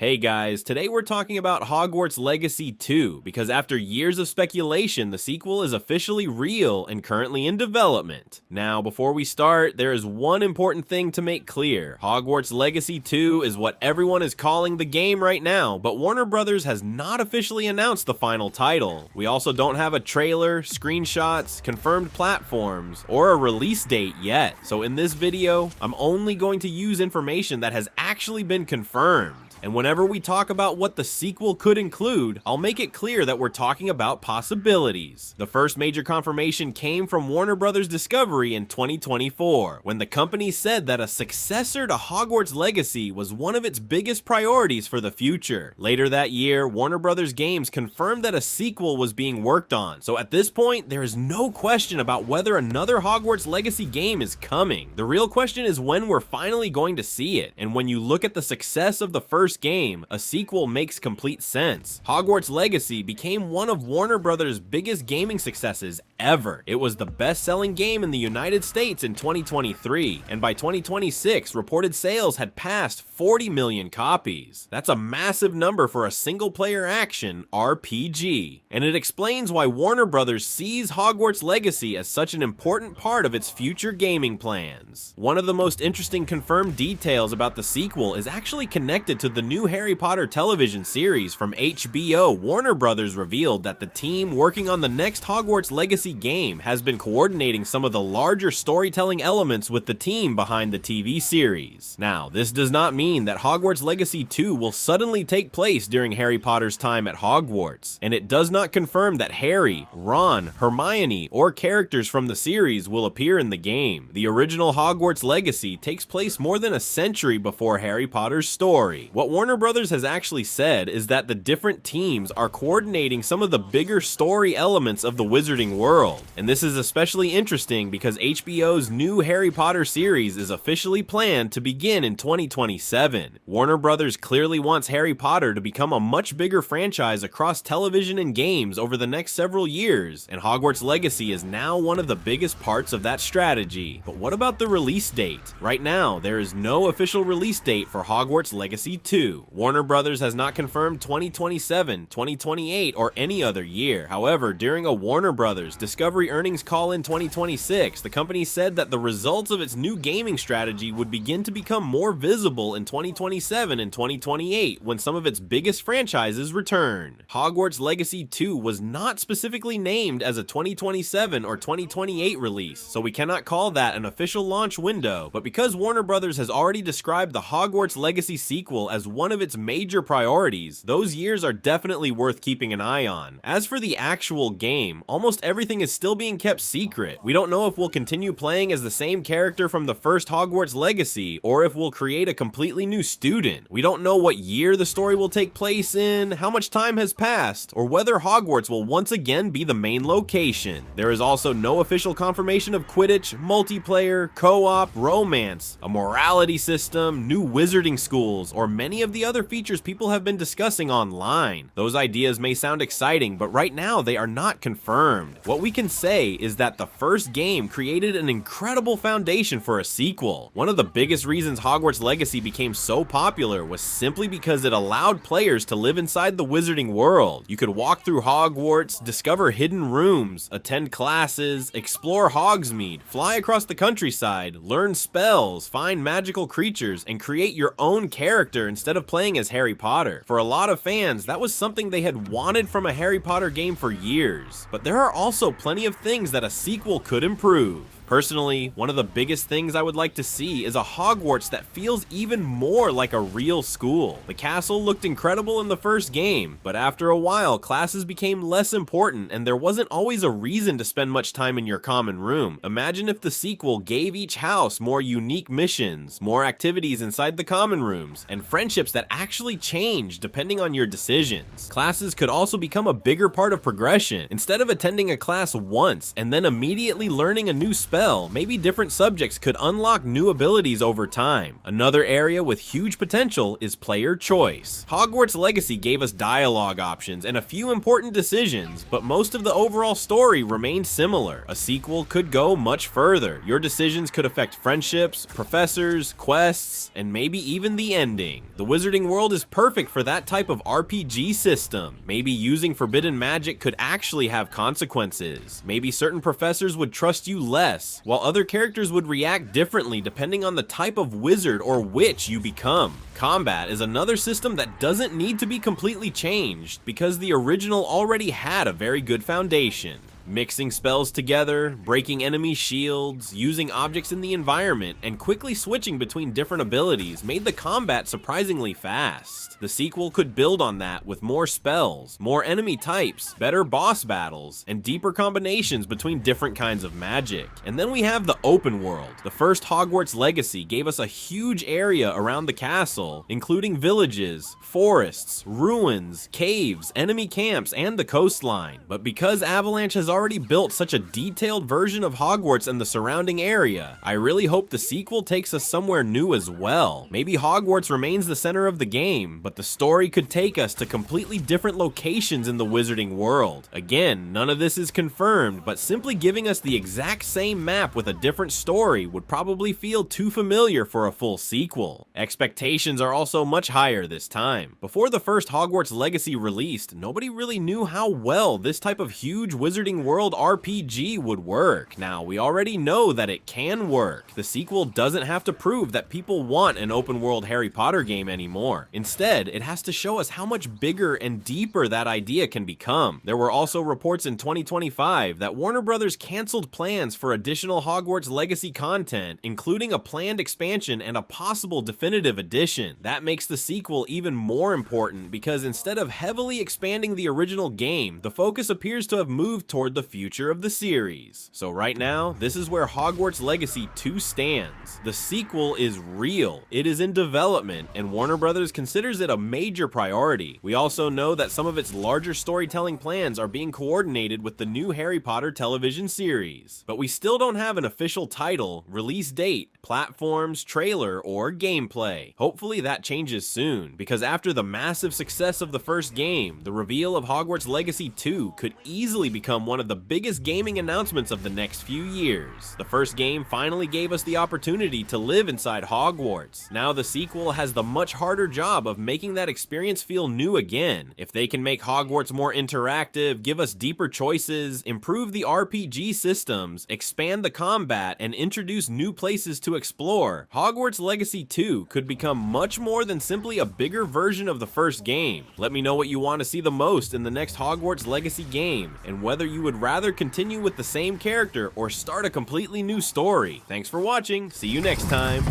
Hey guys, today we're talking about Hogwarts Legacy 2, because after years of speculation, the sequel is officially real and currently in development. Now, before we start, there is one important thing to make clear. Hogwarts Legacy 2 is what everyone is calling the game right now, but Warner Bros. Has not officially announced the final title. We also don't have a trailer, screenshots, confirmed platforms, or a release date yet. So in this video, I'm only going to use information that has actually been confirmed. And whenever we talk about what the sequel could include, I'll make it clear that we're talking about possibilities. The first major confirmation came from Warner Bros. Discovery in 2024, when the company said that a successor to Hogwarts Legacy was one of its biggest priorities for the future. Later that year, Warner Bros. Games confirmed that a sequel was being worked on, so at this point, there is no question about whether another Hogwarts Legacy game is coming. The real question is when we're finally going to see it, and when you look at the success of the first game, a sequel makes complete sense. Hogwarts Legacy became one of Warner Bros.' biggest gaming successes ever. It was the best-selling game in the United States in 2023, and by 2026, reported sales had passed 40 million copies. That's a massive number for a single-player action RPG, and it explains why Warner Bros. Sees Hogwarts Legacy as such an important part of its future gaming plans. One of the most interesting confirmed details about the sequel is actually connected to the new Harry Potter television series from HBO. Warner Bros. Revealed that the team working on the next Hogwarts Legacy game has been coordinating some of the larger storytelling elements with the team behind the TV series. Now, this does not mean that Hogwarts Legacy 2 will suddenly take place during Harry Potter's time at Hogwarts, and it does not confirm that Harry, Ron, Hermione, or characters from the series will appear in the game. The original Hogwarts Legacy takes place more than a century before Harry Potter's story. What Warner Bros. Has actually said is that the different teams are coordinating some of the bigger story elements of the wizarding world, and this is especially interesting because HBO's new Harry Potter series is officially planned to begin in 2027. Warner Bros. Clearly wants Harry Potter to become a much bigger franchise across television and games over the next several years, and Hogwarts Legacy is now one of the biggest parts of that strategy. But what about the release date? Right now, there is no official release date for Hogwarts Legacy 2. Warner Bros. Has not confirmed 2027, 2028, or any other year. However, during a Warner Bros. Discovery earnings call in 2026, the company said that the results of its new gaming strategy would begin to become more visible in 2027 and 2028 when some of its biggest franchises return. Hogwarts Legacy 2 was not specifically named as a 2027 or 2028 release, so we cannot call that an official launch window, but because Warner Bros. Has already described the Hogwarts Legacy sequel as one of its major priorities, those years are definitely worth keeping an eye on. As for the actual game, almost everything is still being kept secret. We don't know if we'll continue playing as the same character from the first Hogwarts Legacy, or if we'll create a completely new student. We don't know what year the story will take place in, how much time has passed, or whether Hogwarts will once again be the main location. There is also no official confirmation of Quidditch, multiplayer, co-op, romance, a morality system, new wizarding schools, or many of the other features people have been discussing online. Those ideas may sound exciting, but right now they are not confirmed. What we can say is that the first game created an incredible foundation for a sequel. One of the biggest reasons Hogwarts Legacy became so popular was simply because it allowed players to live inside the wizarding world. You could walk through Hogwarts, discover hidden rooms, attend classes, explore Hogsmeade, fly across the countryside, learn spells, find magical creatures, and create your own character instead of playing as Harry Potter. For a lot of fans, that was something they had wanted from a Harry Potter game for years. But there are also plenty of things that a sequel could improve. Personally, one of the biggest things I would like to see is a Hogwarts that feels even more like a real school. The castle looked incredible in the first game, but after a while, classes became less important and there wasn't always a reason to spend much time in your common room. Imagine if the sequel gave each house more unique missions, more activities inside the common rooms, and friendships that actually change depending on your decisions. Classes could also become a bigger part of progression. Instead of attending a class once and then immediately learning a new spell spell, maybe different subjects could unlock new abilities over time. Another area with huge potential is player choice. Hogwarts Legacy gave us dialogue options and a few important decisions, but most of the overall story remained similar. A sequel could go much further. Your decisions could affect friendships, professors, quests, and maybe even the ending. The Wizarding World is perfect for that type of RPG system. Maybe using forbidden magic could actually have consequences. Maybe certain professors would trust you less, while other characters would react differently depending on the type of wizard or witch you become. Combat is another system that doesn't need to be completely changed, because the original already had a very good foundation. Mixing spells together, breaking enemy shields, using objects in the environment, and quickly switching between different abilities made the combat surprisingly fast. The sequel could build on that with more spells, more enemy types, better boss battles, and deeper combinations between different kinds of magic. And then we have the open world. The first Hogwarts Legacy gave us a huge area around the castle, including villages, forests, ruins, caves, enemy camps, and the coastline. But because Avalanche has already built such a detailed version of Hogwarts and the surrounding area, I really hope the sequel takes us somewhere new as well. Maybe Hogwarts remains the center of the game, but the story could take us to completely different locations in the Wizarding World. Again, none of this is confirmed, but simply giving us the exact same map with a different story would probably feel too familiar for a full sequel. Expectations are also much higher this time. Before the first Hogwarts Legacy released, nobody really knew how well this type of huge Wizarding World RPG would work. Now, we already know that it can work. The sequel doesn't have to prove that people want an open world Harry Potter game anymore. Instead, it has to show us how much bigger and deeper that idea can become. There were also reports in 2025 that Warner Brothers canceled plans for additional Hogwarts Legacy content, including a planned expansion and a possible definitive edition. That makes the sequel even more important because instead of heavily expanding the original game, the focus appears to have moved toward the future of the series. So right now, this is where Hogwarts Legacy 2 stands. The sequel is real, it is in development, and Warner Brothers considers it a major priority. We also know that some of its larger storytelling plans are being coordinated with the new Harry Potter television series. But we still don't have an official title, release date, platforms, trailer, or gameplay. Hopefully that changes soon, because after the massive success of the first game, the reveal of Hogwarts Legacy 2 could easily become one of the biggest gaming announcements of the next few years. The first game finally gave us the opportunity to live inside Hogwarts. Now the sequel has the much harder job of making that experience feel new again. If they can make Hogwarts more interactive, give us deeper choices, improve the RPG systems, expand the combat, and introduce new places to explore, Hogwarts Legacy 2 could become much more than simply a bigger version of the first game. Let me know what you want to see the most in the next Hogwarts Legacy game, and whether you would rather continue with the same character or start a completely new story. Thanks for watching, see you next time.